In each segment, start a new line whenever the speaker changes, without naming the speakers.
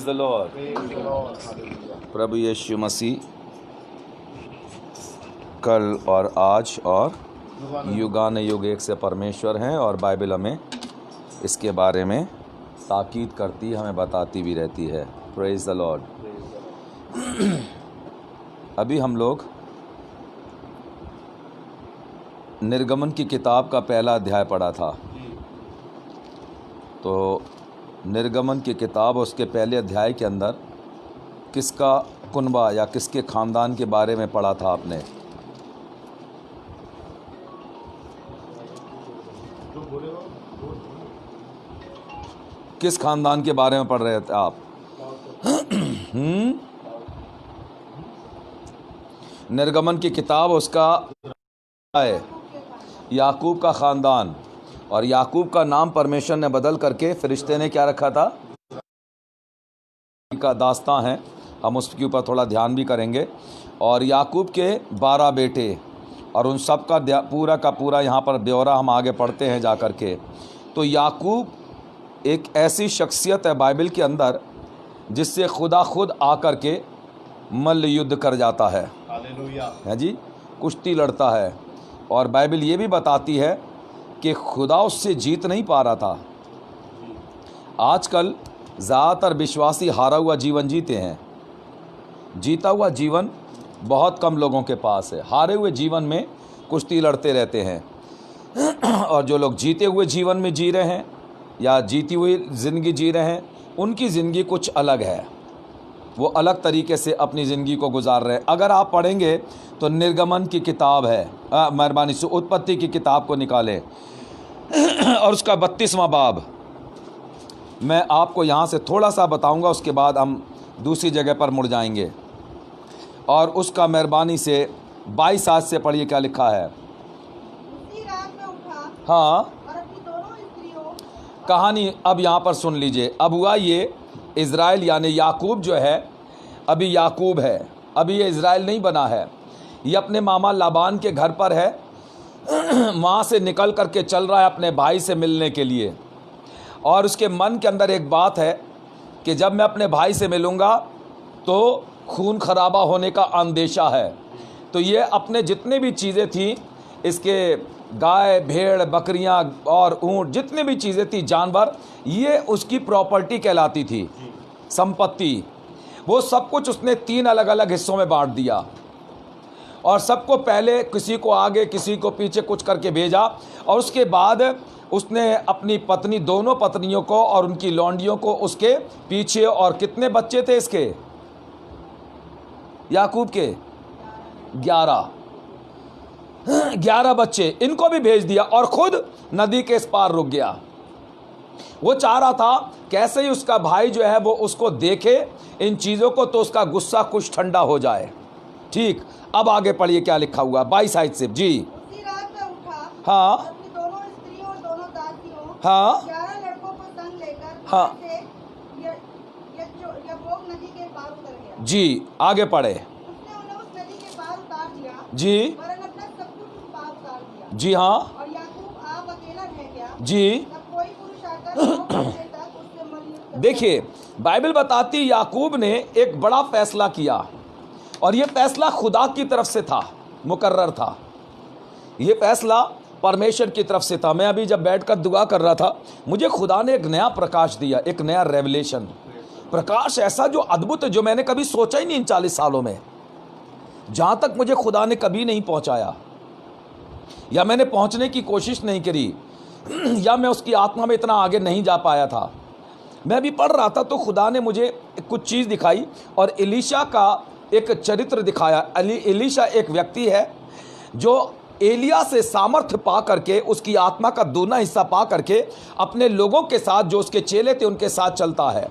Praise the lord. प्रभु यीशु मसीह कल और आज और युगान युग एक से परमेश्वर हैं, और बाइबल हमें इसके बारे में ताकीद करती, हमें बताती भी रहती है। Praise the Lord. अभी हम लोग निर्गमन की किताब का पहला अध्याय पढ़ा था। तो निर्गमन की किताब उसके पहले अध्याय के अंदर किसका कुनबा या किसके ख़ानदान के बारे में पढ़ा था आपने? किस खानदान के बारे में पढ़ रहे थे आप? निर्गमन की किताब उसका है याकूब का ख़ानदान, और याकूब का नाम परमेश्वर ने बदल करके फरिश्ते ने क्या रखा था? का दास्तां है, हम उसके ऊपर थोड़ा ध्यान भी करेंगे। और याकूब के 12 बेटे, और उन सब का पूरा यहाँ पर ब्यौरा हम आगे पढ़ते हैं जा कर के। तो याकूब एक ऐसी शख्सियत है बाइबल के अंदर जिससे खुदा खुद आकर के मल्ल युद्ध कर जाता है। हालेलुया। है जी, कुश्ती लड़ता है। और बाइबल ये भी बताती है कि खुदा उससे जीत नहीं पा रहा था। आजकल ज़्यादातर विश्वासी हारा हुआ जीवन जीते हैं। जीता हुआ जीवन बहुत कम लोगों के पास है। हारे हुए जीवन में कुश्ती लड़ते रहते हैं। और जो लोग जीते हुए जीवन में जी रहे हैं या जीती हुई ज़िंदगी जी रहे हैं, उनकी ज़िंदगी कुछ अलग है। वो अलग तरीके से अपनी ज़िंदगी को गुजार रहे हैं। अगर आप पढ़ेंगे तो निर्गमन की किताब है, मेहरबानी से उत्पत्ति की किताब को निकालें और उसका 32वां बाब मैं आपको यहाँ से थोड़ा सा बताऊँगा, उसके बाद हम दूसरी जगह पर मुड़ जाएंगे। और उसका मेहरबानी से 22 आयत से पढ़िए क्या लिखा है।
उसी रात में उठा
हाँ,
और अपनी दोनों स्त्रियों
कहानी अब यहाँ पर सुन लीजिए। अब हुआ ये, इज़राइल यानी याकूब जो है, अभी याकूब है, अभी ये इज़राइल नहीं बना है। ये अपने मामा लाबान के घर पर है। वहाँ से निकल करके चल रहा है अपने भाई से मिलने के लिए। और उसके मन के अंदर एक बात है कि जब मैं अपने भाई से मिलूँगा तो खून खराबा होने का अंदेशा है। तो ये अपने जितने भी चीज़ें थी, इसके गाय भेड़ बकरियां और ऊँट, जितने भी चीज़ें थी जानवर, ये उसकी प्रॉपर्टी कहलाती थी, संपत्ति। वो सब कुछ उसने 3 अलग अलग हिस्सों में बांट दिया, और सबको पहले किसी को आगे किसी को पीछे कुछ करके भेजा। और उसके बाद उसने अपनी पत्नी, दोनों पत्नियों को और उनकी लौंडियों को उसके पीछे, और कितने बच्चे थे इसके याकूब के? 11 बच्चे, इनको भी भेज दिया और खुद नदी के इस पार रुक गया। वो चाह रहा था कैसे ही उसका भाई जो है वो उसको देखे इन चीज़ों को, तो उसका गुस्सा कुछ ठंडा हो जाए। ठीक, अब आगे पढ़िए क्या लिखा हुआ 22 आयत से जी।
उसी रात में उठा
हाँ,
और अपनी दोनों स्त्रियों और दोनों दासियों,
हाँ,
11 लड़कों को संग लेकर
हाँ।
वहाँ से यब्बोक नदी के पार उतर गया।
जी, आगे पढ़े।
उसने उन्हें उस नदी के पार उतार दिया,
जी,
वरन अपना सब कुछ उस पार उतार दिया।
जी हाँ,
और याकूब आप अकेला रह गया।
जी।
तब कोई पुरुष आकर 9 घंटे तक उससे मल्लयुद्ध करता।
देखिए, बाइबल बताती याकूब ने एक बड़ा फैसला किया, और ये फैसला खुदा की तरफ से था, मुकर्रर था। ये फैसला परमेश्वर की तरफ से था। मैं अभी जब बैठकर दुआ कर रहा था, मुझे खुदा ने एक नया प्रकाश दिया, एक नया रेवलेशन, प्रकाश ऐसा जो अद्भुत है, जो मैंने कभी सोचा ही नहीं इन 40 सालों में। जहाँ तक मुझे खुदा ने कभी नहीं पहुँचाया, या मैंने पहुँचने की कोशिश नहीं करी, या मैं उसकी आत्मा में इतना आगे नहीं जा पाया था। मैं भी पढ़ रहा था तो खुदा ने मुझे कुछ चीज़ दिखाई, और एलीशा का एक चरित्र दिखाया। एलीशा एक व्यक्ति है जो एलिया से सामर्थ्य पा करके, उसकी आत्मा का दूना हिस्सा पा करके अपने लोगों के साथ, जो उसके चेले थे उनके साथ चलता है।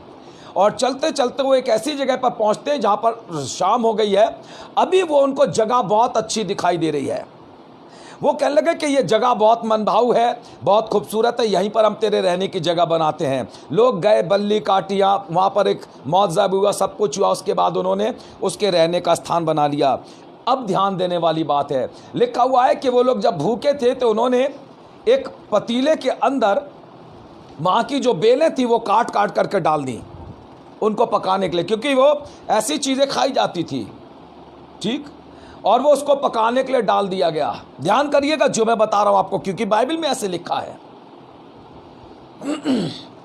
और चलते चलते वो एक ऐसी जगह पर पहुंचते हैं जहां पर शाम हो गई है। अभी वो उनको जगह बहुत अच्छी दिखाई दे रही है। वो कहने लगे कि ये जगह बहुत मनभाऊ है, बहुत खूबसूरत है, यहीं पर हम तेरे रहने की जगह बनाते हैं। लोग गए, बल्ली काटियाँ, वहाँ पर एक मौज़ा भी हुआ, सब कुछ हुआ। उसके बाद उन्होंने उसके रहने का स्थान बना लिया। अब ध्यान देने वाली बात है, लिखा हुआ है कि वो लोग जब भूखे थे तो उन्होंने एक पतीले के अंदर वहाँ की जो बेलें थी वो काट काट करके डाल दी। उनको पकाने के लिए, क्योंकि वो ऐसी चीज़ें खाई जाती थी, ठीक, और वो उसको पकाने के लिए डाल दिया गया। ध्यान करिएगा जो मैं बता रहा हूं आपको, क्योंकि बाइबल में ऐसे लिखा है।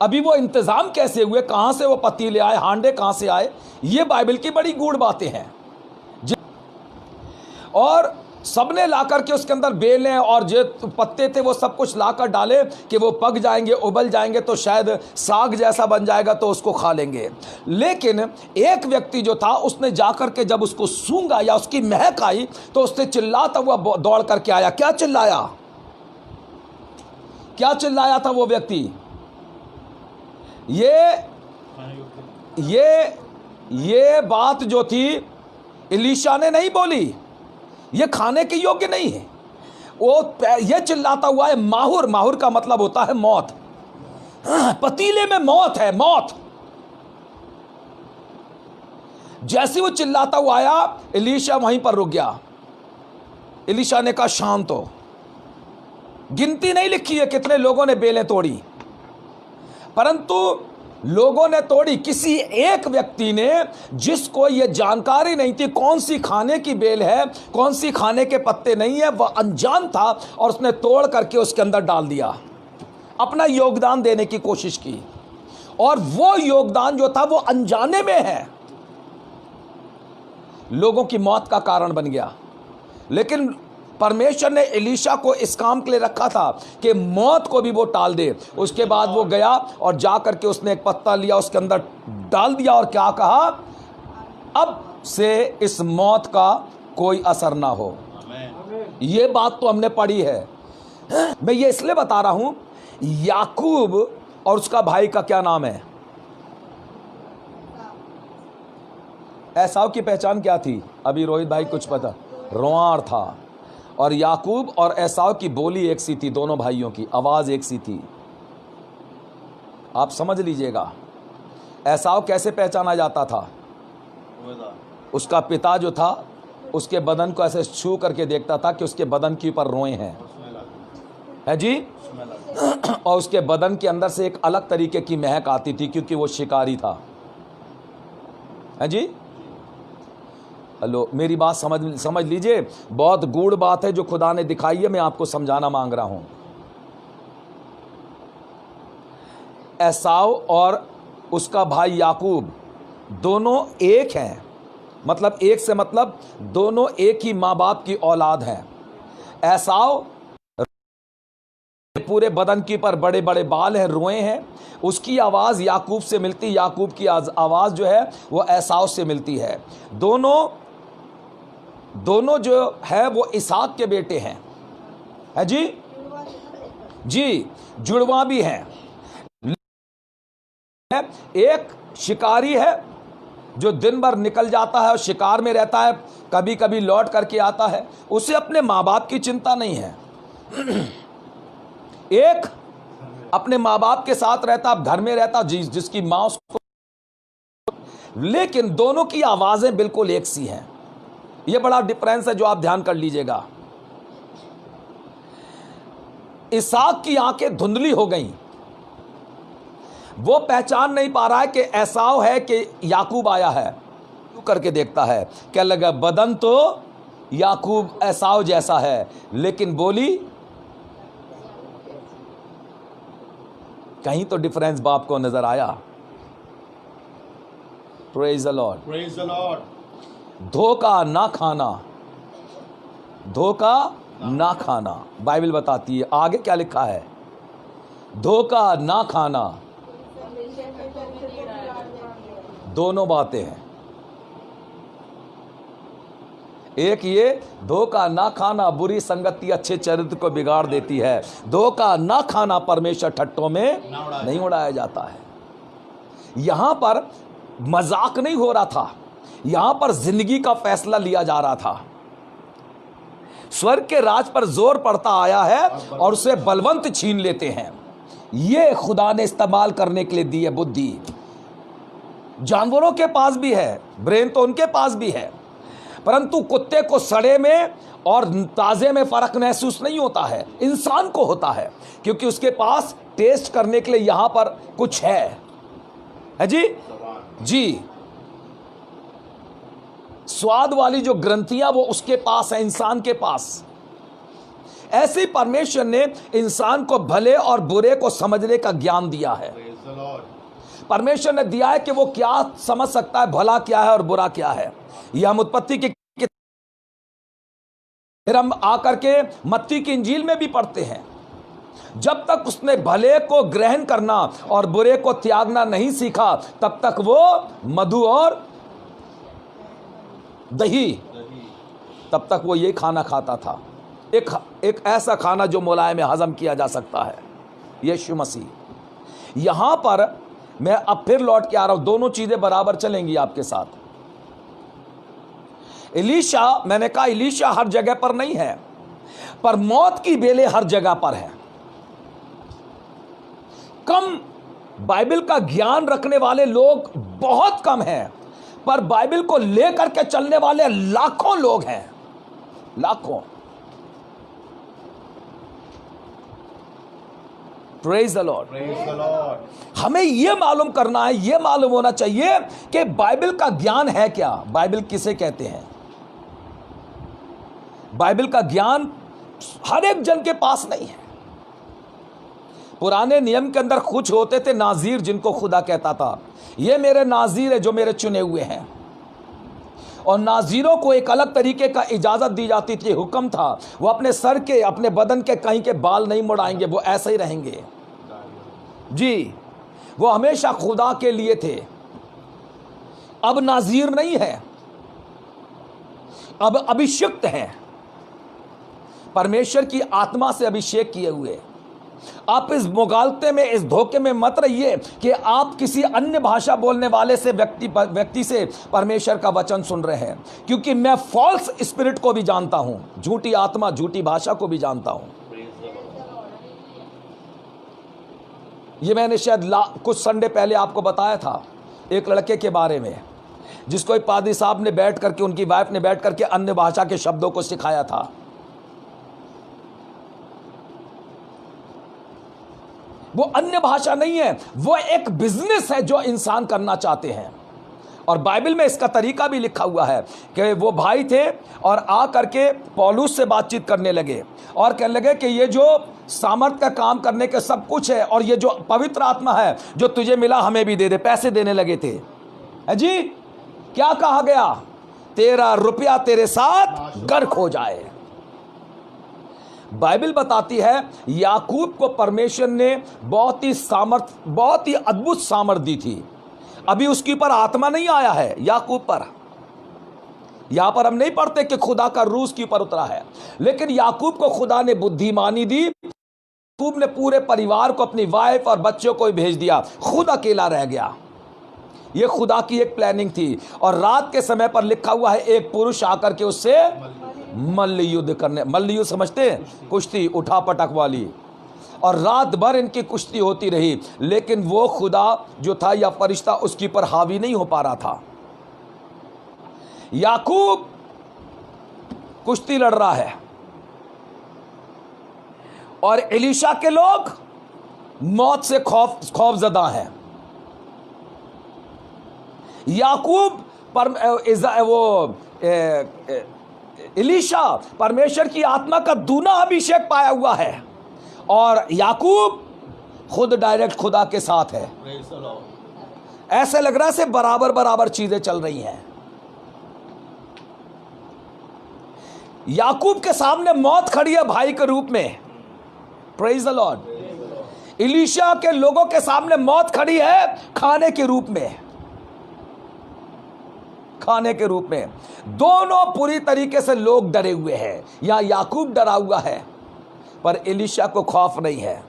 अभी वो इंतजाम कैसे हुए, कहां से वो पतीले आए, हांडे कहां से आए, ये बाइबल की बड़ी गूढ़ बातें हैं। और सबने लाकर के उसके अंदर बेलें और जो पत्ते थे वो सब कुछ लाकर डाले कि वो पक जाएंगे, उबल जाएंगे तो शायद साग जैसा बन जाएगा तो उसको खा लेंगे। लेकिन एक व्यक्ति जो था उसने जाकर के जब उसको सूंघा या उसकी महक आई तो उसने चिल्लाता हुआ दौड़ करके आया। क्या चिल्लाया, क्या चिल्लाया था वो व्यक्ति? ये बात जो थी एलीशा ने नहीं बोली, ये खाने के योग्य नहीं है। वो ये चिल्लाता हुआ है माहुर, माहुर का मतलब होता है मौत, पतीले में मौत है, मौत। जैसे वो चिल्लाता हुआ आया एलीशा वहीं पर रुक गया। एलीशा ने कहा शांत हो। गिनती नहीं लिखी है कितने लोगों ने बेलें तोड़ी, परंतु लोगों ने तोड़ी। किसी एक व्यक्ति ने, जिसको ये जानकारी नहीं थी कौन सी खाने की बेल है, कौन सी खाने के पत्ते नहीं है, वह अनजान था और उसने तोड़ करके उसके अंदर डाल दिया, अपना योगदान देने की कोशिश की, और वो योगदान जो था वो अनजाने में है, लोगों की मौत का कारण बन गया। लेकिन परमेश्वर ने एलीशा को इस काम के लिए रखा था कि मौत को भी वो टाल दे। उसके बाद वो गया और जा करके उसने एक पत्ता लिया, उसके अंदर डाल दिया और क्या कहा, अब से इस मौत का कोई असर ना हो। ये बात तो हमने पढ़ी है। मैं ये इसलिए बता रहा हूं, याकूब और उसका भाई का क्या नाम है? एसाव की पहचान क्या थी? अभी रोहित भाई कुछ पता, रोंआर था। और याकूब और एसाव की बोली एक सी थी, दोनों भाइयों की आवाज एक सी थी। आप समझ लीजिएगा। एसाव कैसे पहचाना जाता था? उसका पिता जो था उसके बदन को ऐसे छू करके देखता था कि उसके बदन के ऊपर रोए हैं, है जी, और उसके बदन के अंदर से एक अलग तरीके की महक आती थी क्योंकि वो शिकारी था, है जी। हेलो, मेरी बात समझ लीजिए। बहुत गूढ़ बात है जो खुदा ने दिखाई है, मैं आपको समझाना मांग रहा हूं। एसाव और उसका भाई याकूब दोनों एक हैं, मतलब एक से मतलब दोनों एक ही माँ बाप की औलाद हैं। एसाव पूरे बदन के पर बड़े बड़े बाल हैं, रोए हैं, उसकी आवाज़ याकूब से मिलती, याकूब की आवाज़ जो है वो एसाव से मिलती है। दोनों जो है वो इसहाक के बेटे हैं, है जी, जी, जुड़वा भी हैं। एक शिकारी है जो दिन भर निकल जाता है और शिकार में रहता है, कभी कभी लौट करके आता है, उसे अपने माँ बाप की चिंता नहीं है। एक अपने माँ बाप के साथ रहता, घर में रहता, जिसकी माँ उसको, लेकिन दोनों की आवाजें बिल्कुल एक सी हैं। यह बड़ा डिफरेंस है जो आप ध्यान कर लीजिएगा। इसहाक की आंखें धुंधली हो गईं, वो पहचान नहीं पा रहा है कि एसाव है कि याकूब आया है। क्यों करके देखता है, क्या लगा, बदन तो याकूब एसाव जैसा है, लेकिन बोली कहीं तो डिफरेंस बाप को नजर आया। Praise the Lord,
praise the Lord.
धोखा ना खाना, धोखा ना खाना, बाइबल बताती है। आगे क्या लिखा है? धोखा ना खाना। दोनों बातें हैं। एक ये धोखा ना खाना बुरी संगति अच्छे चरित्र को बिगाड़ देती है। धोखा ना खाना परमेश्वर ठट्टों में नहीं उड़ाया जाता है। यहां पर मजाक नहीं हो रहा था, यहां पर जिंदगी का फैसला लिया जा रहा था। स्वर्ग के राज पर जोर पड़ता आया है और उसे बलवंत छीन लेते हैं। यह खुदा ने इस्तेमाल करने के लिए दी है बुद्धि। जानवरों के पास भी है, ब्रेन तो उनके पास भी है, परंतु कुत्ते को सड़े में और ताजे में फर्क महसूस नहीं होता है, इंसान को होता है, क्योंकि उसके पास टेस्ट करने के लिए यहां पर कुछ है जी। जी, स्वाद वाली जो ग्रंथियां वो उसके पास है, इंसान के पास। ऐसे ही परमेश्वर ने इंसान को भले और बुरे को समझने का ज्ञान दिया है। परमेश्वर ने दिया है कि वो क्या समझ सकता है, भला क्या है और बुरा क्या है। यह हम उत्पत्ति की, फिर हम आकर के मत्ती की इंजील में भी पढ़ते हैं। जब तक उसने भले को ग्रहण करना और बुरे को त्यागना नहीं सीखा, तब तक वो मधु और दही, तब तक वो ये खाना खाता था, एक ऐसा खाना जो मुलायम में हजम किया जा सकता है, यीशु मसीह। यहां पर मैं अब फिर लौट के आ रहा हूं, दोनों चीजें बराबर चलेंगी आपके साथ। एलीशा, मैंने कहा एलीशा हर जगह पर नहीं है, पर मौत की बेले हर जगह पर है। कम बाइबल का ज्ञान रखने वाले लोग बहुत कम हैं, पर बाइबल को लेकर के चलने वाले लाखों लोग हैं, लाखों। Praise the Lord. हमें यह मालूम करना है, यह मालूम होना चाहिए कि बाइबल का ज्ञान है क्या, बाइबल किसे कहते हैं। बाइबल का ज्ञान हर एक जन के पास नहीं है। पुराने नियम के अंदर कुछ होते थे नाजीर, जिनको खुदा कहता था ये मेरे नाजीर है जो मेरे चुने हुए हैं, और नाजीरों को एक अलग तरीके का इजाजत दी जाती थी, हुक्म था, वो अपने सर के, अपने बदन के कहीं के बाल नहीं मुड़ाएंगे, वो ऐसे ही रहेंगे। जी, वो हमेशा खुदा के लिए थे। अब नाजीर नहीं है, अब अभिषिक्त हैं, परमेश्वर की आत्मा से अभिषेक किए हुए। आप इस मुगालते में, इस धोखे में मत रहिए कि आप किसी अन्य भाषा बोलने वाले से व्यक्ति से परमेश्वर का वचन सुन रहे हैं, क्योंकि मैं फॉल्स स्पिरिट को भी जानता हूं, झूठी आत्मा, झूठी भाषा को भी जानता हूं। ये मैंने शायद कुछ संडे पहले आपको बताया था एक लड़के के बारे में, जिसको एक पादरी साहब ने बैठ करके, उनकी वाइफ ने बैठ करके अन्य भाषा के शब्दों को सिखाया था। वो अन्य भाषा नहीं है, वो एक बिजनेस है जो इंसान करना चाहते हैं। और बाइबल में इसका तरीका भी लिखा हुआ है कि वो भाई थे और आ करके पौलुस से बातचीत करने लगे और कहने लगे कि ये जो सामर्थ का काम करने के सब कुछ है, और ये जो पवित्र आत्मा है जो तुझे मिला हमें भी दे दे। पैसे देने लगे थे। है जी, क्या कहा गया? तेरा रुपया तेरे साथ गर्क हो जाए। बाइबल बताती है याकूब को परमेश्वर ने बहुत ही अद्भुत सामर्थ दी थी। अभी उसके ऊपर आत्मा नहीं आया है याकूब पर। यहां पर हम नहीं पढ़ते कि खुदा का रूह उसके ऊपर उतरा है, लेकिन याकूब को खुदा ने बुद्धिमानी दी। याकूब ने पूरे परिवार को, अपनी वाइफ और बच्चों को भेज दिया, खुद अकेला रह गया। यह खुदा की एक प्लानिंग थी। और रात के समय पर लिखा हुआ है एक पुरुष आकर के उससे मल्ल युद्ध करने, मल्ल युद्ध समझते हैं, कुश्ती उठा पटक वाली, और रात भर इनकी कुश्ती होती रही, लेकिन वो खुदा जो था या फरिश्ता उसके पर हावी नहीं हो पा रहा था। याकूब कुश्ती लड़ रहा है और एलीशा के लोग मौत से खौफजदा हैं। याकूब एलीशा परमेश्वर की आत्मा का दूना अभिषेक पाया हुआ है, और याकूब खुद डायरेक्ट खुदा के साथ है। ऐसे लग रहा है से बराबर बराबर चीजें चल रही हैं। याकूब के सामने मौत खड़ी है भाई के रूप में। Praise the Lord. एलीशा के लोगों के सामने मौत खड़ी है खाने के रूप में, खाने के रूप में। दोनों पूरी तरीके से लोग डरे हुए हैं। या याकूब डरा हुआ है, पर एलीशा को खौफ नहीं है,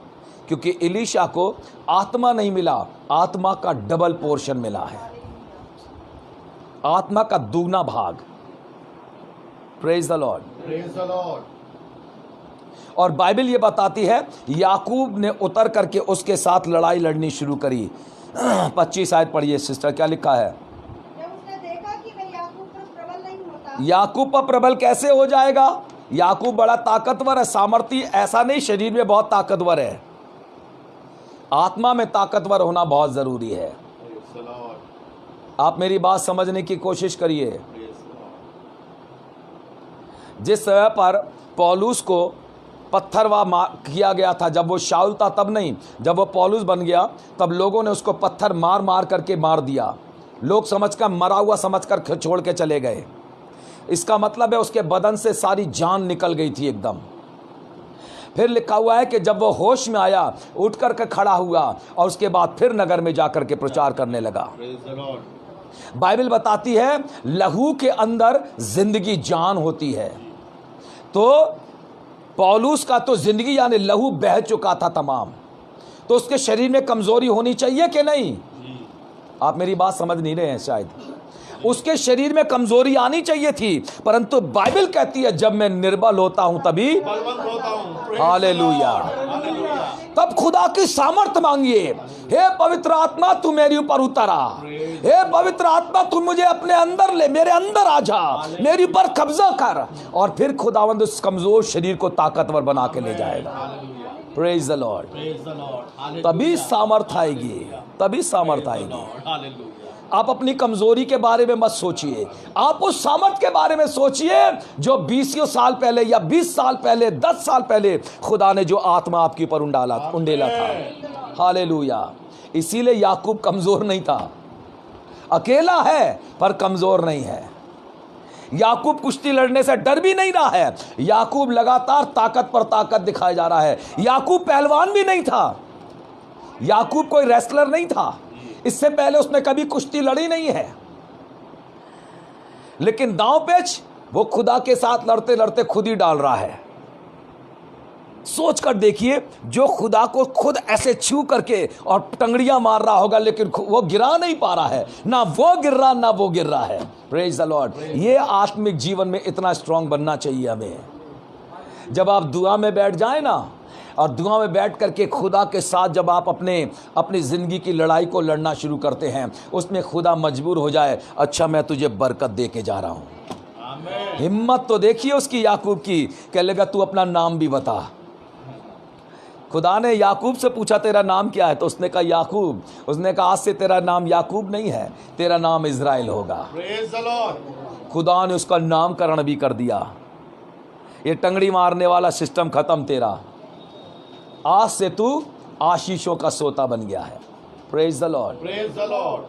क्योंकि एलीशा को आत्मा नहीं मिला, आत्मा का डबल पोर्शन मिला है, आत्मा का दूना भाग। Praise the Lord, praise the Lord. और बाइबल ये बताती है याकूब ने उतर करके उसके साथ लड़ाई लड़नी शुरू करी। 25 आयत पढ़िए सिस्टर, क्या लिखा है? याकूब पर प्रबल कैसे हो जाएगा? याकूब बड़ा ताकतवर है, सामर्थी ऐसा नहीं, शरीर में बहुत ताकतवर है, आत्मा में ताकतवर होना बहुत जरूरी है। आप मेरी बात समझने की कोशिश करिए। जिस समय पर पौलुस को पत्थरवा किया गया था, जब वो शाऊल था तब नहीं, जब वो पौलुस बन गया तब लोगों ने उसको पत्थर मार मार करके मार दिया। लोग समझकर मरा हुआ समझकर छोड़ के चले गए। इसका मतलब है उसके बदन से सारी जान निकल गई थी एकदम। फिर लिखा हुआ है कि जब वो होश में आया, उठ कर के खड़ा हुआ और उसके बाद फिर नगर में जाकर के प्रचार करने लगा। बाइबल बताती है लहू के अंदर जिंदगी जान होती है। तो पौलुस का तो जिंदगी यानी लहू बह चुका था तमाम, तो उसके शरीर में कमजोरी होनी चाहिए कि नहीं? आप मेरी बात समझ नहीं रहे हैं शायद। उसके शरीर में कमजोरी आनी चाहिए थी, परंतु बाइबल कहती है जब मैं निर्बल होता हूं तभी हालेलुया, तब खुदा की सामर्थ मांगिए। हे पवित्र आत्मा तू मेरे ऊपर उतर आ, हे पवित्र आत्मा तू मुझे अपने अंदर ले, मेरे अंदर आ जा, मेरे ऊपर कब्जा कर, और फिर खुदावंद उस कमजोर शरीर को ताकतवर बना के ले जाएगा। Praise the Lord. तभी सामर्थ आएगी, तभी सामर्थ आएगी। आप अपनी कमजोरी के बारे में मत सोचिए, आप उस सामर्थ के बारे में सोचिए जो 20 साल पहले या 20 साल पहले, 10 साल पहले खुदा ने जो आत्मा आपके ऊपर उंडेला था। हालेलुया। इसीलिए याकूब कमजोर नहीं था, अकेला है पर कमजोर नहीं है। याकूब कुश्ती लड़ने से डर भी नहीं रहा है, याकूब लगातार ताकत पर ताकत दिखाया जा रहा है। याकूब पहलवान भी नहीं था, याकूब कोई रेसलर नहीं था, इससे पहले उसने कभी कुश्ती लड़ी नहीं है, लेकिन दांव पेच वो खुदा के साथ लड़ते लड़ते खुद ही डाल रहा है। सोच कर देखिए, जो खुदा को खुद ऐसे छू करके और टंगड़ियां मार रहा होगा, लेकिन वो गिरा नहीं पा रहा है, ना वो गिर रहा ना वो गिर रहा है। Praise the Lord. ये आत्मिक जीवन में इतना स्ट्रांग बनना चाहिए हमें। जब आप दुआ में बैठ जाए ना, और दुआ में बैठ करके खुदा के साथ जब आप अपनी ज़िंदगी की लड़ाई को लड़ना शुरू करते हैं, उसमें खुदा मजबूर हो जाए, अच्छा मैं तुझे बरकत दे के जा रहा हूँ। हिम्मत तो देखिए उसकी याकूब की, कह लेगा तू अपना नाम भी बता। खुदा ने याकूब से पूछा तेरा नाम क्या है, तो उसने कहा याकूब। उसने कहा आज से तेरा नाम याकूब नहीं है, तेरा नाम इज़राइल होगा। खुदा ने उसका नामकरण भी कर दिया। ये टंगड़ी मारने वाला सिस्टम खत्म तेरा, आज से तू आशीषों का सोता बन गया है। Praise the Lord, praise the Lord.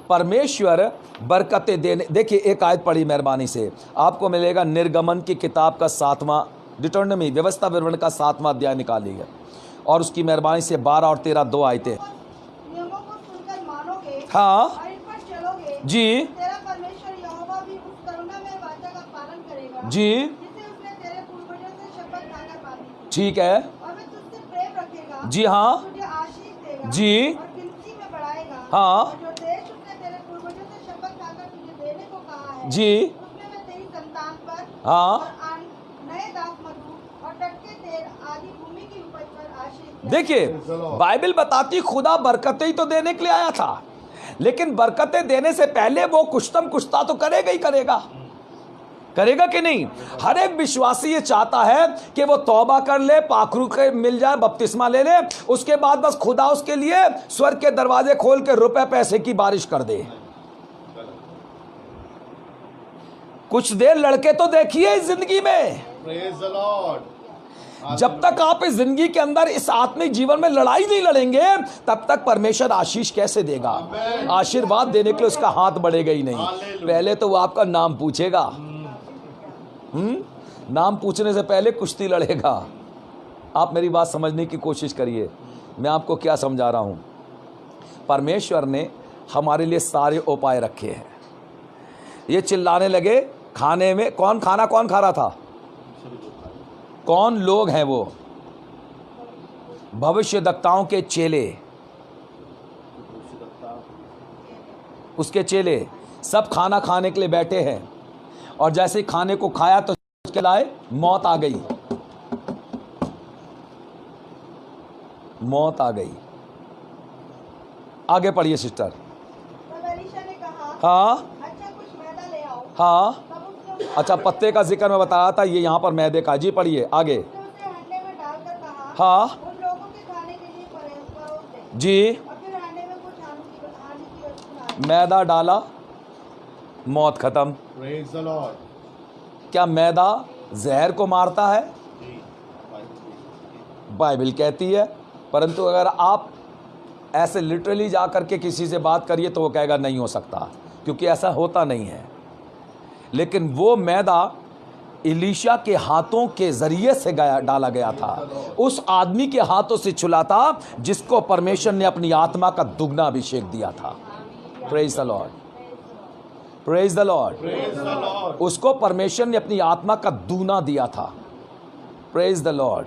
परमेश्वर बरकतें देने, देखिए एक आयत पढ़ी मेहरबानी से, आपको मिलेगा निर्गमन की किताब का 7वां, डिटोनॉमी व्यवस्था विवरण का 7वां अध्याय निकालिएगा, और उसकी मेहरबानी से 12 और 13 दो आयतें।
नियमों को सुनकर मानोगे,
हाँ
और इन पर चलोगे,
जी,
तेरा परमेश्वर यहोवा भी उस करुणा में वाचा का पालन करेगा
जी,
जिसे उसने तेरे पूर्वजों से शपथ खाकर बांधी थी।
ठीक है,
और वह तुझसे प्रेम रखेगा,
जी हाँ,
तुझे आशीष देगा,
जी,
और गिनती में बढ़ाएगा,
हाँ,
और जो देश उसने तेरे पूर्वजों से शपथ खाकर तुझे देने को कहा है,
जी,
उसमें मैं तेरी संतान पर
हाँ।
और नए दाख मधु और टटके तेल आदि भूमि की उपज पर आशीष।
देखिए बाइबल बताती खुदा बरकतें ही तो देने के लिए आया था, लेकिन बरकतें देने से पहले वो कुछतम कुछता तो करेगा ही करेगा, करेगा कि नहीं? हर एक विश्वासी ये चाहता है कि वो तौबा कर ले, पाखरू के मिल जाए, बपतिस्मा ले ले, उसके बाद बस खुदा उसके लिए स्वर्ग के दरवाजे खोल के रुपए पैसे की बारिश कर दे। कुछ देर लड़के तो देखिए इस जिंदगी में।
Praise the Lord.
जब तक आप इस जिंदगी के अंदर इस आत्मिक जीवन में लड़ाई नहीं लड़ेंगे, तब तक परमेश्वर आशीष कैसे देगा? आशीर्वाद देने के लिए उसका हाथ बढ़ेगा ही नहीं। पहले तो वो आपका नाम पूछेगा, नाम पूछने से पहले कुश्ती लड़ेगा। आप मेरी बात समझने की कोशिश करिए, मैं आपको क्या समझा रहा हूं। परमेश्वर ने हमारे लिए सारे उपाय रखे हैं। ये चिल्लाने लगे खाने में, कौन खाना कौन खा रहा था? कौन लोग हैं वो? भविष्यद्वक्ताओं के चेले, उसके चेले सब खाना खाने के लिए बैठे हैं, और जैसे ही खाने को खाया तो उसके लाए मौत आ गई, मौत आ गई। आगे पढ़िए सिस्टर।
तब एलीशा ने कहा,
हाँ
अच्छा कुछ मैदा ले आओ।
हाँ,
तब उसने
अच्छा पत्ते का जिक्र मैं बता रहा था, ये यहाँ पर मैदे का। जी पढ़िए आगे।
उसे हंडे में डालकर कहा,
हाँ
उन लोगों के खाने के लिए परोस दे।
जी,
और फिर हंडे में कुछ हानि की वस्तु ना
मैदा डाला, मौत खत्म।
Praise the Lord.
क्या मैदा जहर को मारता है? बाइबल कहती है, परंतु अगर आप ऐसे लिटरली जा करके किसी से बात करिए तो वो कहेगा नहीं हो सकता, क्योंकि ऐसा होता नहीं है। लेकिन वो मैदा एलीशा के हाथों के जरिए से डाला गया था, उस आदमी के हाथों से छुला था जिसको परमेश्वर ने अपनी आत्मा का दुगना अभिषेक दिया था। Praise the Lord, praise the Lord.
Praise the Lord.
उसको परमेश्वर ने अपनी आत्मा का दूना दिया था। Praise the Lord.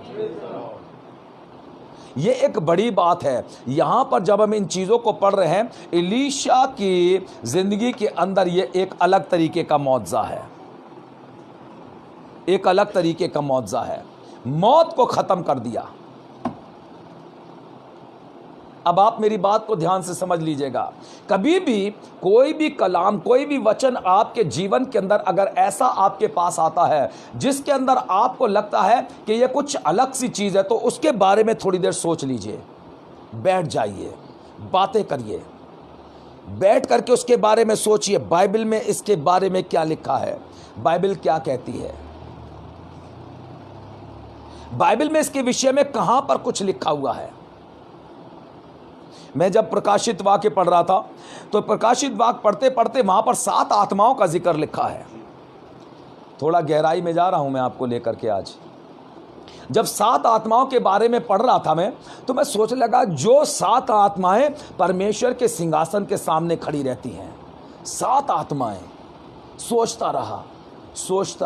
ये एक बड़ी बात है। यहां पर जब हम इन चीजों को पढ़ रहे हैं, एलीशा की जिंदगी के अंदर ये एक अलग तरीके का मुआवजा है, एक अलग तरीके का मुआवजा है। मौत को खत्म कर दिया। अब आप मेरी बात को ध्यान से समझ लीजिएगा। कभी भी कोई भी कलाम, कोई भी वचन आपके जीवन के अंदर अगर ऐसा आपके पास आता है जिसके अंदर आपको लगता है कि ये कुछ अलग सी चीज है, तो उसके बारे में थोड़ी देर सोच लीजिए, बैठ जाइए, बातें करिए, बैठ करके उसके बारे में सोचिए, बाइबल में इसके बारे में क्या लिखा है, बाइबल क्या कहती है, बाइबल में इसके विषय में कहां पर कुछ लिखा हुआ है। मैं जब प्रकाशित वाक्य पढ़ रहा था तो प्रकाशित वाक्य पढ़ते पढ़ते वहां पर 7 आत्माओं का जिक्र लिखा है। थोड़ा गहराई में जा रहा हूं मैं आपको लेकर के आज। जब 7 आत्माओं के बारे में पढ़ रहा था मैं, तो मैं सोचने लगा जो 7 आत्माएं परमेश्वर के सिंहासन के सामने खड़ी रहती हैं, 7 आत्माएं। सोचता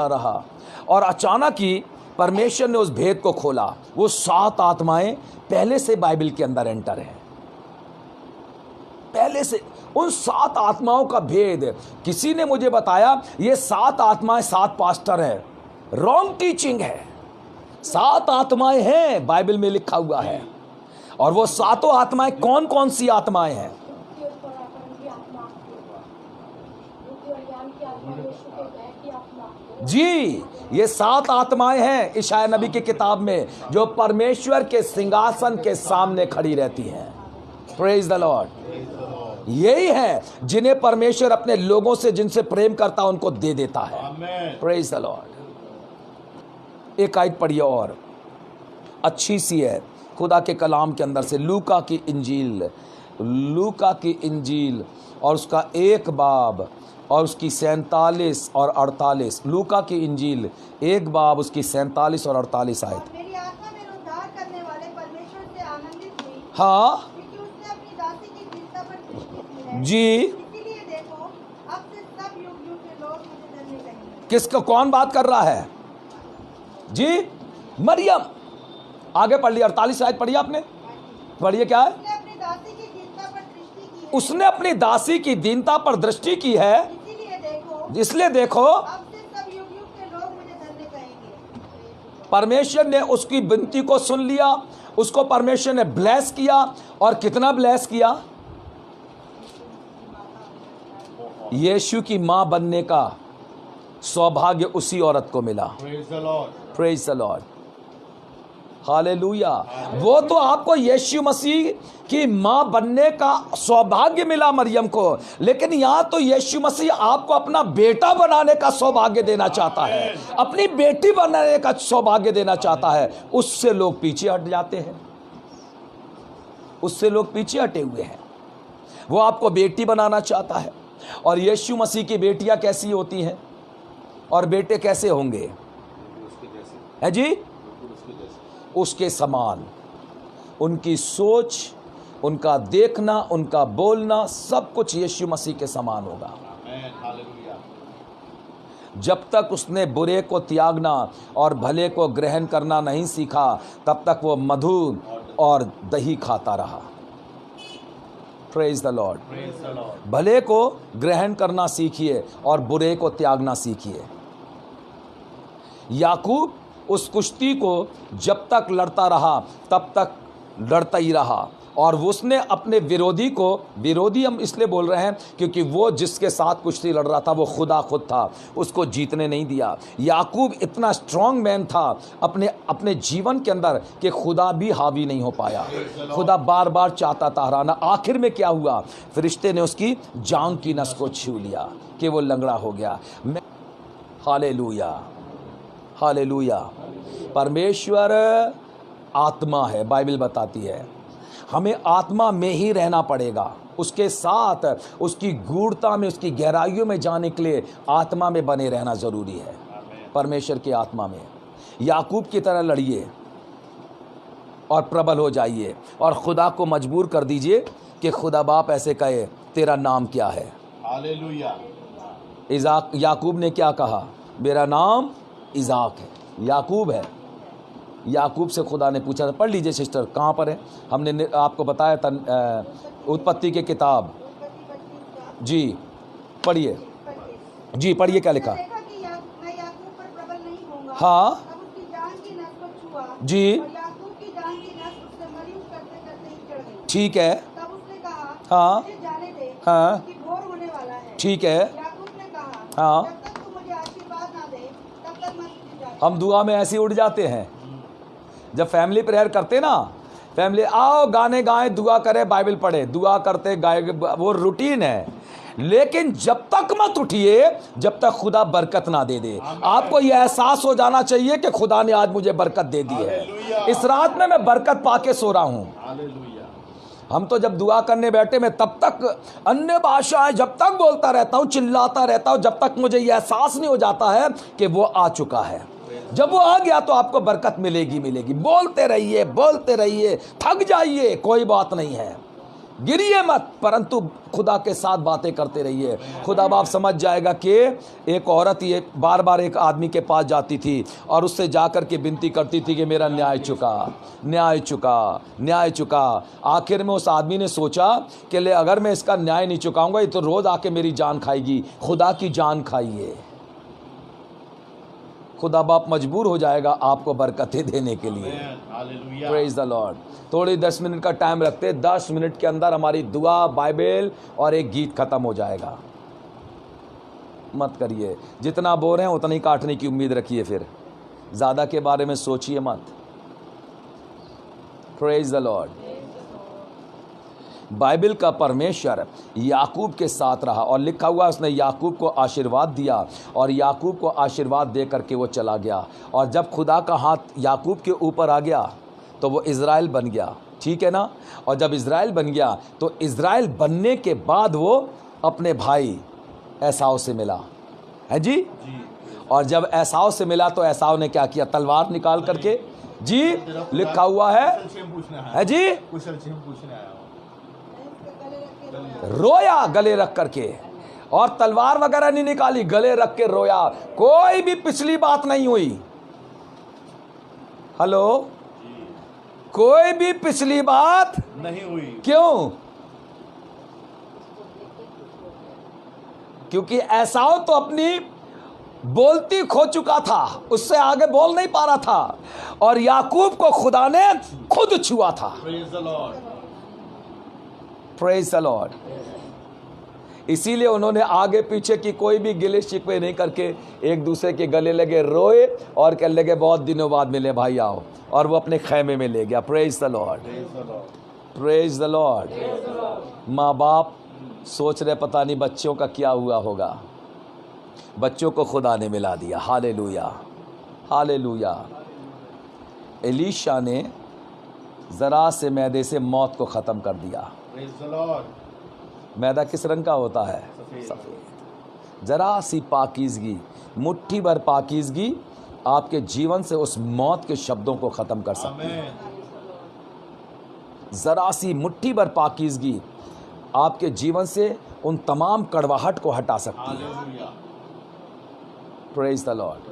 रहा और अचानक ही परमेश्वर ने उस भेद को खोला। वो 7 आत्माएं पहले से बाइबल के अंदर एंटर है, पहले से। उन 7 आत्माओं का भेद किसी ने मुझे बताया, ये 7 आत्माएं 7 पास्टर है। रॉन्ग टीचिंग है। 7 आत्माएं हैं, बाइबल में लिखा हुआ है। और वो 7 आत्माएं कौन कौन सी आत्माएं हैं? जी, ये 7 आत्माएं हैं यशायाह नबी की किताब में, जो परमेश्वर के सिंहासन के सामने खड़ी रहती हैं। Praise the Lord. यही है जिन्हें परमेश्वर अपने लोगों से, जिनसे प्रेम करता है, उनको दे देता है। Praise the Lord. एक आयत पढ़िए और अच्छी सी है खुदा के कलाम के अंदर से, लूका की इंजील और उसका 1 बाब और उसकी 47 और 48। लूका की इंजील 1 बाब उसकी 47 और 48 आयत।
मेरी आत्मा मेरे उद्धार करने वाले परमेश्वर से आनंदित हुई,
हाँ
क्योंकि उसने अपनी दासी की दीनता पर दृष्टि की है।
जी,
इसीलिए देखो, अब से सब युग युग के लोग मुझे धन्य कहेंगे।
किसका, कौन बात कर रहा है जी? मरियम। आगे पढ़ लिया, 48 आयत पढ़िए आपने, पढ़िए क्या है?
उसने अपनी दासी की दीनता पर दृष्टि की है।
उसने अपनी दासी की दीनता पर दृष्टि की है, इसलिए देखो
अब से सब युग युग के लोग मुझे धन्य कहेंगे।
परमेश्वर ने उसकी विनती को सुन लिया, उसको परमेश्वर ने ब्लेस किया। और कितना ब्लेस किया? यीशु की मां बनने का सौभाग्य उसी औरत को मिला। Praise the Lord, hallelujah. वो तो आपको यीशु मसीह की मां बनने का सौभाग्य मिला मरियम को, लेकिन यहां तो यीशु मसीह आपको अपना बेटा बनाने का सौभाग्य देना चाहता है, अपनी बेटी बनाने का सौभाग्य देना चाहता है। उससे लोग पीछे हट जाते हैं, उससे लोग पीछे हटे हुए हैं। वो आपको बेटी बनाना चाहता है। और यीशु मसीह की बेटियां कैसी होती हैं और बेटे कैसे होंगे? है जी, उसके समान। उनकी सोच, उनका देखना, उनका बोलना, सब कुछ यीशु मसीह के समान होगा। जब तक उसने बुरे को त्यागना और भले को ग्रहण करना नहीं सीखा, तब तक वो मधु और दही खाता रहा। Praise the Lord. भले को ग्रहण करना सीखिए और बुरे को त्यागना सीखिए। याकूब उस कुश्ती को जब तक लड़ता रहा तब तक लड़ता ही रहा, और उसने अपने विरोधी को, विरोधी हम इसलिए बोल रहे हैं क्योंकि वो जिसके साथ कुश्ती लड़ रहा था वो खुदा खुद था, उसको जीतने नहीं दिया। याकूब इतना स्ट्रांग मैन था अपने जीवन के अंदर कि खुदा भी हावी नहीं हो पाया। खुदा बार बार चाहता था हराना। आखिर में क्या हुआ, फरिश्ते ने उसकी जांघ की नस को छू लिया कि वो लंगड़ा हो गया। Hallelujah, hallelujah. परमेश्वर आत्मा है, बाइबल बताती है। हमें आत्मा में ही रहना पड़ेगा, उसके साथ उसकी गूढ़ता में, उसकी गहराइयों में जाने के लिए आत्मा में बने रहना ज़रूरी है। परमेश्वर की आत्मा में याकूब की तरह लड़िए और प्रबल हो जाइए और खुदा को मजबूर कर दीजिए कि खुदा बाप ऐसे कहे, तेरा नाम क्या है।
हालेलुया।
याकूब ने क्या कहा, मेरा नाम इज़ाक है, याकूब है। याकूब से खुदा ने पूछा था, पढ़ लीजिए सिस्टर, कहाँ पर है, हमने आपको बताया था, उत्पत्ति की किताब। जी पढ़िए, जी पढ़िए क्या लिखा।
देखा कि मैं याकूब पर प्रबल नहीं होऊंगा।
हाँ
तब उसकी जान की नस को छुआ
जी,
और याकूब की जान की नस उससे मलयूम करते करते ही चढ़ गई।
ठीक है।
तब उसने कहा,
हाँ
मुझे जाने दे,
हाँ
कि भोर होने वाला है।
ठीक है।
याकूब ने कहा,
हाँ,
जब तक तू मुझे आशीर्वाद ना दे तब तक मैं तुझे जाने
हम दुआ में ऐसे ही उड़ जाते हैं। जब फैमिली प्रेयर करते ना, फैमिली आओ गाने गाएं, दुआ करें, बाइबल पढ़े, दुआ करते गाए, वो रूटीन है। लेकिन जब तक मत उठिए जब तक खुदा बरकत ना दे दे। आपको यह एहसास हो जाना चाहिए कि खुदा ने आज मुझे बरकत दे दी है, इस रात में मैं बरकत पाके सो रहा हूँ।
हालेलुया।
हम तो जब दुआ करने बैठे, मैं तब तक अन्य भाषाएं जब तक बोलता रहता हूँ, चिल्लाता रहता हूँ, जब तक मुझे यह एहसास नहीं हो जाता है कि वो आ चुका है। जब वो आ गया तो आपको बरकत मिलेगी, मिलेगी। बोलते रहिए, बोलते रहिए, थक जाइए, कोई बात नहीं है, गिरिए मत, परंतु खुदा के साथ बातें करते रहिए। खुदा बाप समझ जाएगा कि एक औरत ये बार बार एक आदमी के पास जाती थी और उससे जाकर के विनती करती थी कि मेरा न्याय चुका, न्याय चुका, न्याय चुका। आखिर में उस आदमी ने सोचा कि ले अगर मैं इसका न्याय नहीं चुकाऊंगा ये तो रोज़ आके मेरी जान खाएगी। खुदा की जान खाइए, खुदा बाप मजबूर हो जाएगा आपको बरकतें देने के लिए।
हालेलुया।
Praise the Lord. थोड़ी 10 मिनट का टाइम रखते, 10 मिनट के अंदर हमारी दुआ, बाइबल और एक गीत खत्म हो जाएगा। मत करिए, जितना बोर हैं उतना ही काटने की उम्मीद रखिए, फिर ज़्यादा के बारे में सोचिए मत। Praise the Lord. बाइबल का परमेश्वर याकूब के साथ रहा और लिखा हुआ उसने याकूब को आशीर्वाद दिया और याकूब को आशीर्वाद दे करके वो चला गया। और जब खुदा का हाथ याकूब के ऊपर आ गया तो वो इज़राइल बन गया, ठीक है ना। और जब इज़राइल बन गया तो इज़राइल बनने के बाद वो अपने भाई एसाव से मिला, है जी। और जब एसाव से मिला तो एसाव ने क्या किया, तलवार निकाल करके, जी लिखा हुआ है जी, रोया गले रख करके, और तलवार वगैरह नहीं निकाली, गले रख के रोया। कोई भी पिछली बात नहीं हुई। हेलो, कोई भी पिछली बात
नहीं हुई।
क्यों? क्योंकि एसाव तो अपनी बोलती खो चुका था, उससे आगे बोल नहीं पा रहा था, और याकूब को खुदा ने खुद छुआ था।
Praise the Lord.
Praise the Lord. इसीलिए उन्होंने आगे पीछे की कोई भी गिले शिकवे नहीं करके एक दूसरे के गले लगे, रोए और कहने लगे बहुत दिनों बाद मिले भाई, आओ। और वो अपने खैमे में ले गया। Praise the Lord, praise the Lord. माँ बाप सोच रहे पता नहीं बच्चों का क्या हुआ होगा, बच्चों को खुदा ने मिला दिया। Hallelujah, hallelujah. एलीशा ने ज़रा से मैदे से मौत को ख़त्म कर दिया।
Praise the Lord.
मैदा किस रंग का होता है? सफ़ेद। ज़रा सी पाकीज़गी, मुट्ठी भर पाकीज़गी आपके जीवन से उस मौत के शब्दों को ख़त्म कर सकती है। ज़रा सी मुट्ठी भर पाकीज़गी आपके जीवन से उन तमाम कड़वाहट को हटा सकती है। Praise the Lord.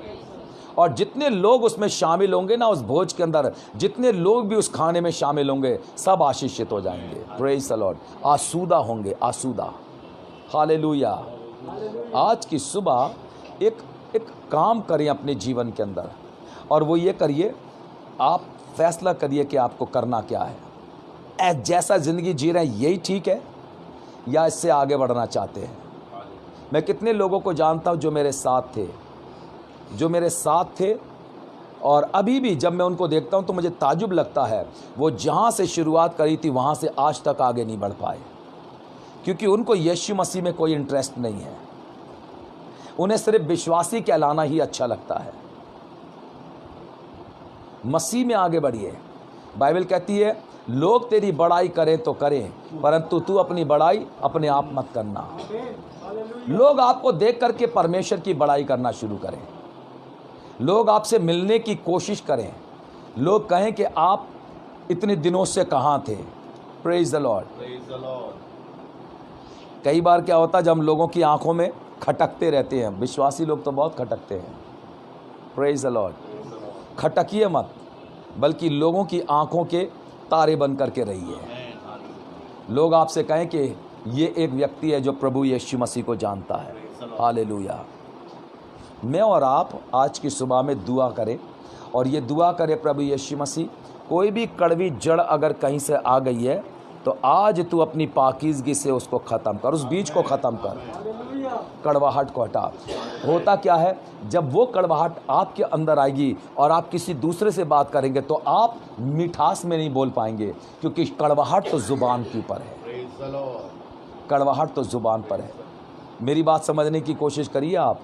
और जितने लोग उसमें शामिल होंगे ना, उस भोज के अंदर जितने लोग भी उस खाने में शामिल होंगे सब आशीषित हो जाएंगे। Praise the Lord. आसूदा होंगे, आसूदा। हालेलुया। आज की सुबह एक काम करें अपने जीवन के अंदर, और वो ये करिए, आप फैसला करिए कि आपको करना क्या है। जैसा ज़िंदगी जी रहे हैं यही ठीक है या इससे आगे बढ़ना चाहते हैं? मैं कितने लोगों को जानता हूँ जो मेरे साथ थे और अभी भी जब मैं उनको देखता हूँ तो मुझे ताजुब लगता है, वो जहाँ से शुरुआत करी थी वहाँ से आज तक आगे नहीं बढ़ पाए, क्योंकि उनको यीशु मसीह में कोई इंटरेस्ट नहीं है। उन्हें सिर्फ विश्वासी कहलाना ही अच्छा लगता है। मसीह में आगे बढ़िए। बाइबल कहती है लोग तेरी बड़ाई करें तो करें, परंतु तू अपनी बड़ाई अपने आप मत करना। लोग आपको देख करके परमेश्वर की बड़ाई करना शुरू करें, लोग आपसे मिलने की कोशिश करें, लोग कहें कि आप इतने दिनों से कहाँ थे। Praise the Lord. कई बार क्या होता है जब हम लोगों की आंखों में खटकते रहते हैं, विश्वासी लोग तो बहुत खटकते हैं। Praise the Lord. खटकिए मत, बल्कि लोगों की आंखों के तारे बन करके रहिए। लोग आपसे कहें कि ये एक व्यक्ति है जो प्रभु यीशु मसीह को जानता है। हालेलुया। मैं और आप आज की सुबह में दुआ करें और ये दुआ करें, प्रभु यीशु मसीह कोई भी कड़वी जड़ अगर कहीं से आ गई है तो आज तू अपनी पाकीज़गी से उसको ख़त्म कर, उस बीज को ख़त्म कर, कड़वाहट को हटा। होता क्या है, जब वो कड़वाहट आपके अंदर आएगी और आप किसी दूसरे से बात करेंगे तो आप मिठास में नहीं बोल पाएंगे, क्योंकि कड़वाहट तो ज़ुबान के ऊपर है। कड़वाहट तो ज़ुबान पर है। मेरी बात समझने की कोशिश करिए आप।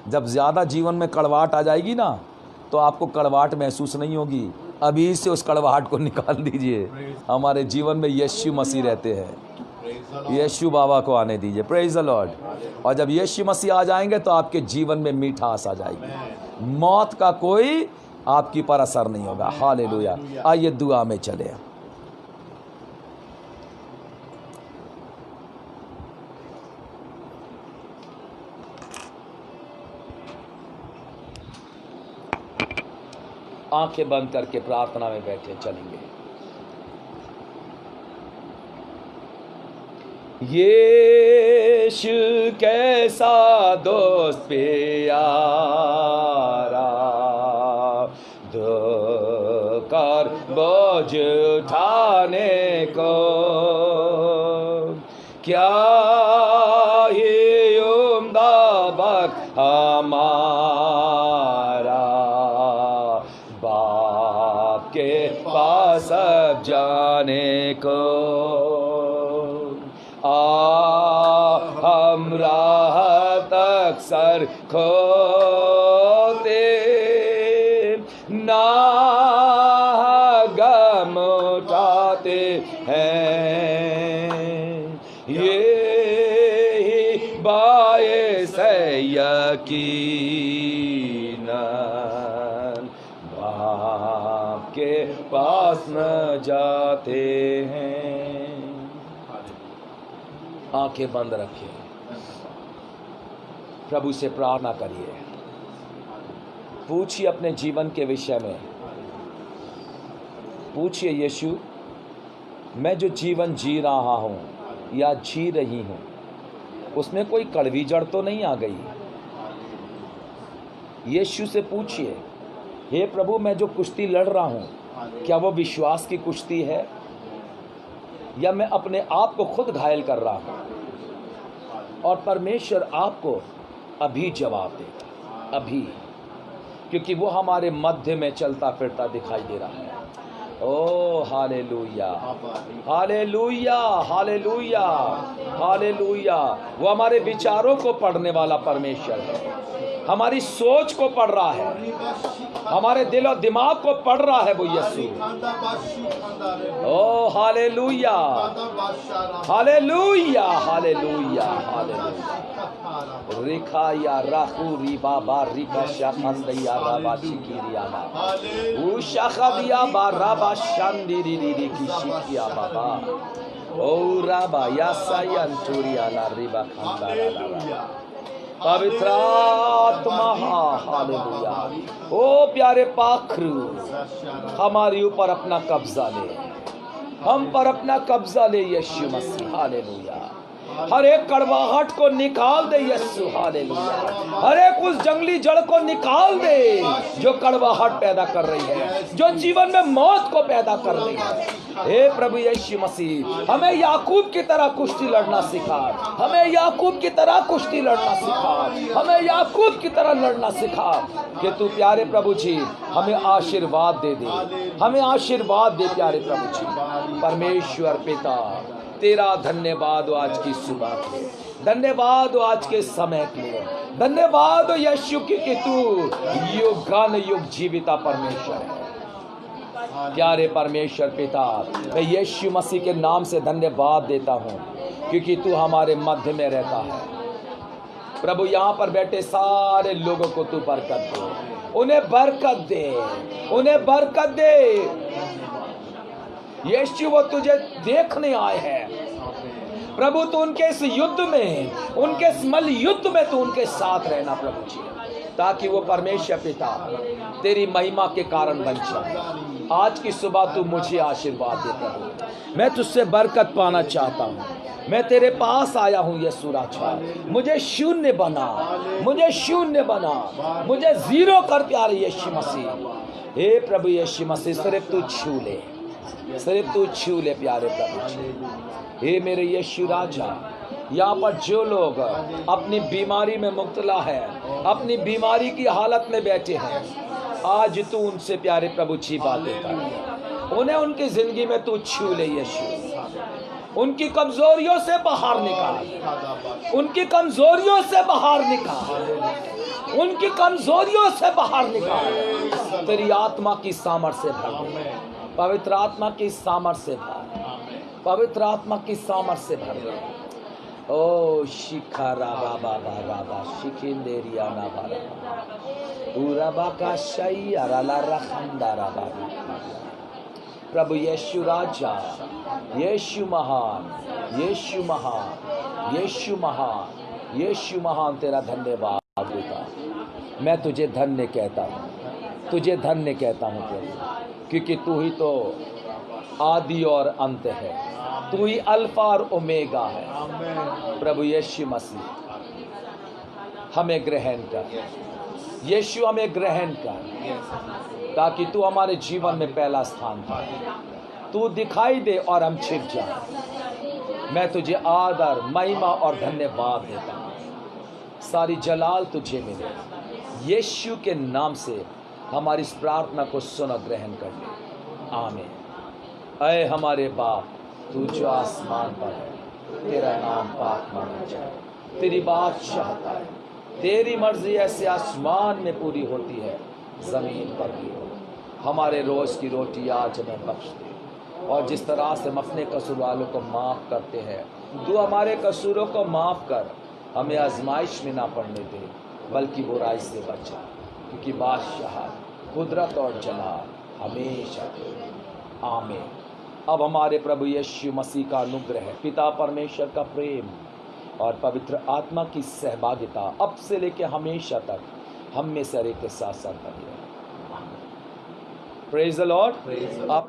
जब ज़्यादा जीवन में कड़वाहट आ जाएगी ना तो आपको कड़वाहट महसूस नहीं होगी। अभी से उस कड़वाहट को निकाल दीजिए। हमारे जीवन में यीशु मसीह रहते हैं, यीशु बाबा को आने दीजिए। Praise the Lord. और जब यीशु मसीह आ जाएंगे तो आपके जीवन में मिठास आ जाएगी, मौत का कोई आपकी पर असर नहीं होगा। हालेलुया। आइए दुआ में चले। आंखें बंद करके प्रार्थना में बैठे चलेंगे। यीशु कैसा दोस्त प्यारा, धोकर बोझ उठाने को क्या ही उम्दा बख्त हमारा, बाप के पास अब जाने को। हम राहत अक्सर खोते ना गम उठाते हैं, ये बायस है यकीनन बाप के पास न जाते हैं। आंखें बंद रखिए, प्रभु से प्रार्थना करिए, पूछिए अपने जीवन के विषय में। पूछिए यीशु, मैं जो जीवन जी रहा हूँ या जी रही हूँ उसमें कोई कड़वी जड़ तो नहीं आ गई। यीशु से पूछिए, हे प्रभु मैं जो कुश्ती लड़ रहा हूँ क्या वो विश्वास की कुश्ती है या मैं अपने आप को खुद घायल कर रहा हूँ। और परमेश्वर आपको अभी जवाब देगा, अभी, क्योंकि वो हमारे मध्य में चलता फिरता दिखाई दे रहा है। ओ हालेलुया, हालेलुया, हालेलुया, हालेलुया। वो हमारे विचारों को पढ़ने वाला परमेश्वर है, हमारी सोच को पढ़ रहा है, हमारे दिल और दिमाग को पढ़ रहा है वो यीशु। ओ हालेलुया, हालेलुया, हालेलुया, हालेलुया। रिखा या राहु री बाबा रिका शाखंदिया राबा शिकिरियाना उशाखदिया बाराबा शांदिरी री की शिकिया बाबा ओ राबा यासायंतुरिया ला रिबा खंदा। पवित्र आत्मा, हालेलुया। ओ प्यारे पाखरू, हमारे ऊपर अपना कब्जा ले, हम पर अपना कब्जा ले यीशु मसीह। हालेलुया। हर एक कड़वाहट को निकाल दे यीशु, हालेलुया। हर एक उस जंगली जड़ को निकाल दे जो कड़वाहट पैदा कर रही है, जो जीवन में मौत को पैदा कर रही है। हे प्रभु यीशु मसीह, हमें याकूब की तरह कुश्ती लड़ना सिखा, हमें याकूब की तरह कुश्ती लड़ना सिखा, हमें याकूब की तरह लड़ना सिखा कि तू प्यारे प्रभु जी हमें आशीर्वाद दे दे, हमें आशीर्वाद दे प्यारे प्रभु जी। परमेश्वर पिता तेरा धन्यवाद हो आज की सुबह के लिए, धन्यवाद हो आज के समय के लिए, धन्यवाद हो यीशु कि तू युगान युग जीविता परमेश्वर है। प्यारे परमेश्वर पिता, मैं यीशु मसीह के नाम से धन्यवाद देता हूँ क्योंकि तू हमारे मध्य में रहता है। प्रभु यहाँ पर बैठे सारे लोगों को तू बरकत दे, उन्हें बरकत दे, उन्हें बरकत दे। यीशु वो तुझे देखने आए हैं प्रभु, तू उनके इस युद्ध में, उनके इस मल युद्ध में तू उनके साथ रहना प्रभु जी, ताकि वो परमेश्वर पिता तेरी महिमा के कारण बन जाए। आज की सुबह तू मुझे आशीर्वाद दे प्रभु, मैं तुझसे बरकत पाना चाहता हूँ। मैं तेरे पास आया हूँ यीशु राजा, मुझे शून्य बना, मुझे शून्य बना, मुझे जीरो कर प्यारे यीशु मसीह। हे प्रभु यीशु मसीह, सिर्फ तू छू ले, सिर्फ तू छू ले प्यारे प्रभु जी। हे मेरे यीशु राजा, यहाँ पर जो लोग अपनी बीमारी में मुब्तला है, अपनी बीमारी की हालत में बैठे हैं, आज तू उनसे प्यारे प्रभु जी बातें कर, उन्हें उनकी जिंदगी में तू छू ले यीशु, उनकी कमजोरियों से बाहर निकाल, उनकी कमजोरियों से बाहर निकाल, उनकी कमजोरियों से बाहर निकाल। तेरी आत्मा की सामर्थ्य से भर, पवित्र आत्मा की सामर्थ्य से भर, पवित्र आत्मा की सामर्थ्य से भर। ओ शिखा राबा बाबा राबा शिखिंदेरिया ना बारा उराबा का शाई अराला रखंदा राबा। प्रभु यीशु राजा, यीशु महान, यीशु महान, यीशु महान, यीशु महान, तेरा धन्यवाद देता। मैं तुझे धन्य कहता हूँ, तुझे धन्य कहता हूँ प्रभु, क्योंकि तू ही तो आदि और अंत है, तू ही अल्फा और ओमेगा है। प्रभु यीशु मसीह हमें ग्रहण कर, यीशु हमें ग्रहण कर, ताकि तू हमारे जीवन में पहला स्थान पाए, तू दिखाई दे और हम छिप जाए। मैं तुझे आदर, महिमा और धन्यवाद देता हूँ। सारी जलाल तुझे मिले, यीशु के नाम से हमारी इस प्रार्थना को सुन और ग्रहण कर ले। आमीन। ऐ हमारे बाप, तू जो आसमान पर है, तेरा नाम पाक माना जाए, तेरी बात चाहता है, तेरी मर्जी ऐसे आसमान में पूरी होती है, जमीन पर भी हो। हमारे रोज की रोटी आज हमें बख्श दे, और जिस तरह से हम अपने कसूर वालों को माफ़ करते हैं, तू हमारे कसूरों को माफ़ कर, हमें आजमाइश में ना पड़ने दे, बल्कि बुराई से बचा, क्योंकि बादशाह, कुदरत और जलाल हमेशा तेरे। आमीन। अब हमारे प्रभु यीशु मसीह का अनुग्रह, पिता परमेश्वर का प्रेम और पवित्र आत्मा की सहभागिता अब से लेकर हमेशा तक हम में से हर एक के साथ साथ बनी रहे। Praise the Lord. आप